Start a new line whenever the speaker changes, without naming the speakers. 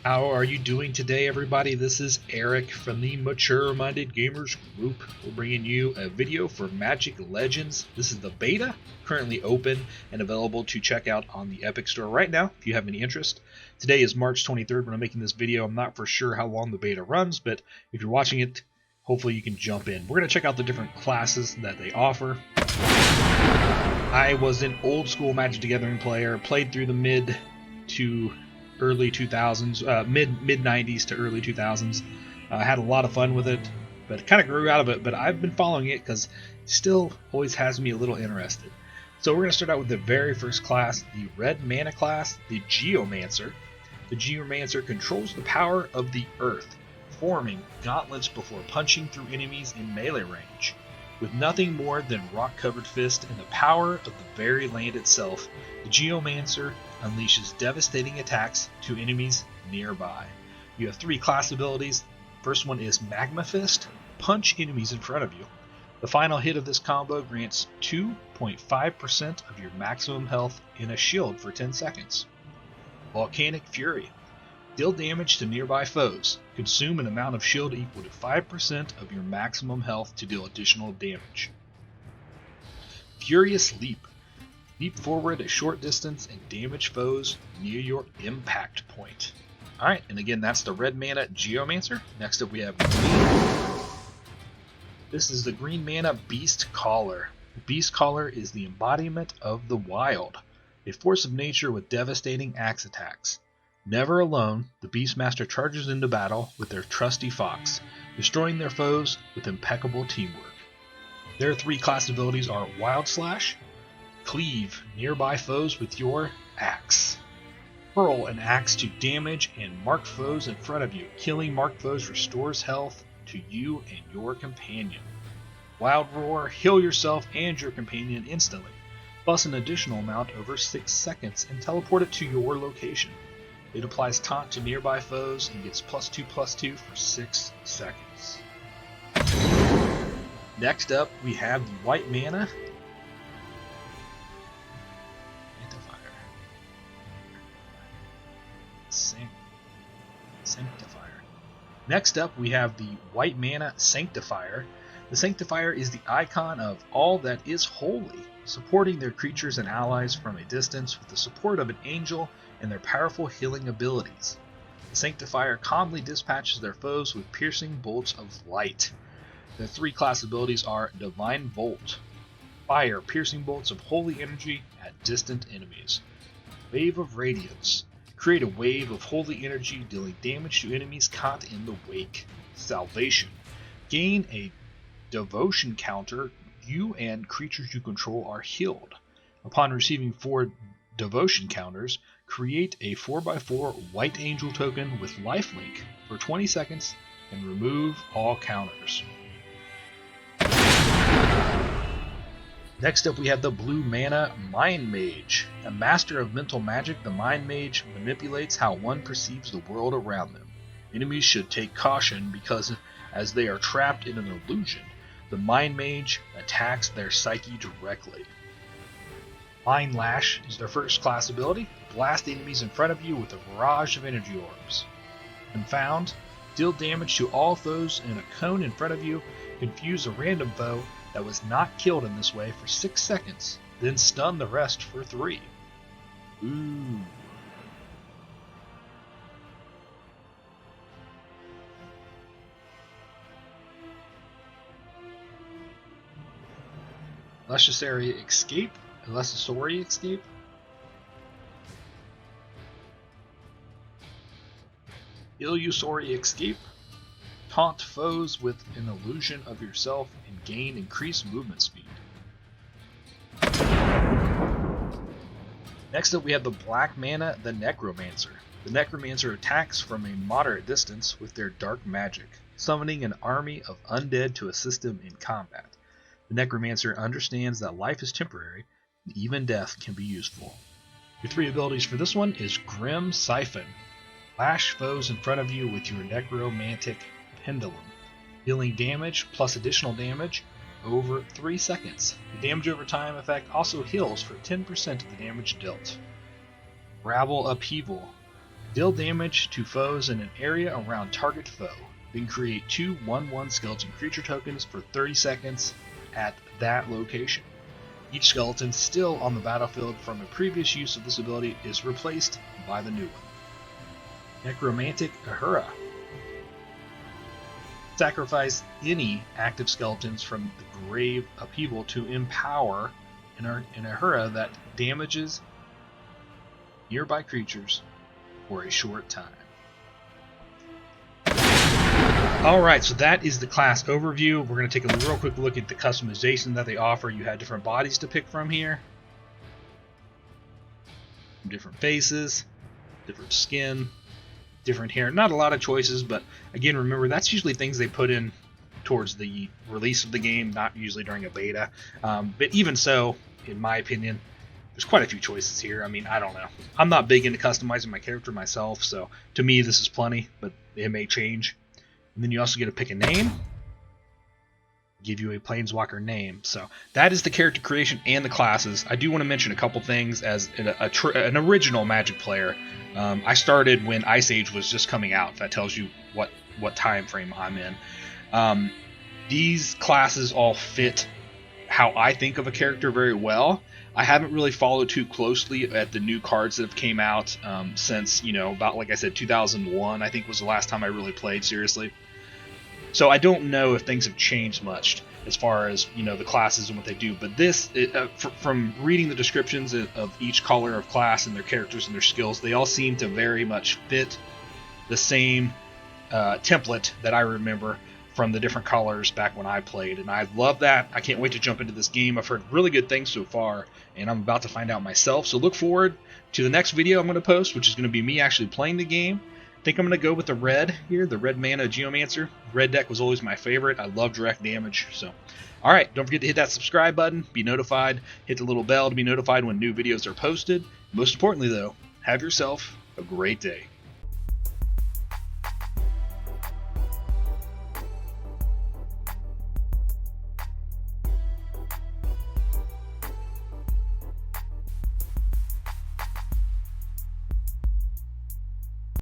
How are you doing today, everybody? This is Eric from the Mature Minded Gamers Group. We're bringing you a video for Magic Legends. This is the beta, currently open and available to check out on the Epic Store right now if you have any interest. Today is March 23rd when I'm making this video. I'm not for sure how long the beta runs, but if you're watching it, hopefully you can jump in. We're going to check out the different classes that they offer. I was an old school Magic the Gathering player, played through the mid to early 2000s, mid 90s to early 2000s. Had a lot of fun with it, but kind of grew out of it. But I've been following it because it still always has me a little interested. So we're going to start out with the very first class, the red mana class, the GEOMANCER. The GEOMANCER controls the power of the earth, forming gauntlets before punching through enemies in melee range. With nothing more than rock-covered fist and the power of the very land itself, the GEOMANCER unleashes devastating attacks to enemies nearby. You have 3 class abilities. First one is Magma Fist. Punch enemies in front of you. The final hit of this combo grants 2.5% of your maximum health in a shield for 10 seconds. Volcanic Fury. Deal damage to nearby foes. Consume an amount of shield equal to 5% of your maximum health to deal additional damage. Furious Leap. Leap forward a short distance and damage foes near your impact point. Alright, and again, that's the red mana GEOMANCER. Next up we have green. This is the green mana BEASTCALLER. BEASTCALLER is the embodiment of the wild, a force of nature with devastating axe attacks. Never alone, the Beastmaster charges into battle with their trusty fox, destroying their foes with impeccable teamwork. Their 3 class abilities are Wild Slash, Cleave nearby foes with your axe, hurl an axe to damage and marked foes in front of you. Killing marked foes restores health to you and your companion. Wild Roar, heal yourself and your companion instantly, plus an additional amount over 6 seconds and teleport it to your location. It applies taunt to nearby foes and gets +2/+2 for 6 seconds. Next up, we have the white mana Sanctifier. Next up, we have the white mana Sanctifier. The Sanctifier is the icon of all that is holy, supporting their creatures and allies from a distance with the support of an angel and their powerful healing abilities. The Sanctifier calmly dispatches their foes with piercing bolts of light. Their 3 class abilities are Divine Bolt. Fire piercing bolts of holy energy at distant enemies. Wave of Radiance. Create a wave of holy energy dealing damage to enemies caught in the wake. Salvation. Gain a devotion counter. You and creatures you control are healed. Upon receiving 4 devotion counters, create a 4x4 white angel token with lifelink for 20 seconds and remove all counters. Next up we have the blue mana Mind Mage. A master of mental magic, the Mind Mage manipulates how one perceives the world around them. Enemies should take caution because as they are trapped in an illusion, the Mind Mage attacks their psyche directly. Mind Lash is their first class ability. Blast enemies in front of you with a barrage of energy orbs. Confound. Deal damage to all foes in a cone in front of you. Confuse a random foe that was not killed in this way for 6 seconds, then stun the rest for 3. Ooh. Illusory Escape. Illusory Escape. Illusory Escape. Taunt foes with an illusion of yourself and gain increased movement speed. Next up we have the black mana, the Necromancer. The Necromancer attacks from a moderate distance with their dark magic, summoning an army of undead to assist him in combat. The Necromancer understands that life is temporary, and even death can be useful. Your 3 abilities for this one is Grim Siphon. Lash foes in front of you with your Necromantic Pendulum, dealing damage plus additional damage over 3 seconds. The damage over time effect also heals for 10% of the damage dealt. Rabble Upheaval. Deal damage to foes in an area around target foe. Then create 2 1/1 skeleton creature tokens for 30 seconds at that location. Each skeleton still on the battlefield from a previous use of this ability is replaced by the new one. Necromantic Ahura. Sacrifice any active skeletons from the grave upheaval to empower an Ahura that damages nearby creatures for a short time. Alright, so that is the class overview. We're going to take a real quick look at the customization that they offer. You had different bodies to pick from here. Different faces, different skin, different hair. Not a lot of choices, but again, remember, that's usually things they put in towards the release of the game, not usually during a beta. But even so, in my opinion, there's quite a few choices here. I mean, I don't know. I'm not big into customizing my character myself, so to me this is plenty, but it may change. And then you also get to pick a name. Give you a Planeswalker name. So that is the character creation and the classes. I do want to mention a couple things as an original Magic player. I started when Ice Age was just coming out. That tells you what time frame I'm in. These classes all fit how I think of a character very well. I haven't really followed too closely at the new cards that have came out since, about, like I said, 2001, I think was the last time I really played seriously. So I don't know if things have changed much as far as, the classes and what they do. But this, from reading the descriptions of each color of class and their characters and their skills, they all seem to very much fit the same template that I remember from the different colors back when I played, and I love that. I can't wait to jump into this game. I've heard really good things so far, and I'm about to find out myself, so look forward to the next video I'm going to post, which is going to be me actually playing the game. I think I'm going to go with the red here, the red mana GEOMANCER. Red deck was always my favorite. I love direct damage. So, alright, don't forget to hit that subscribe button, be notified, hit the little bell to be notified when new videos are posted. Most importantly though, have yourself a great day.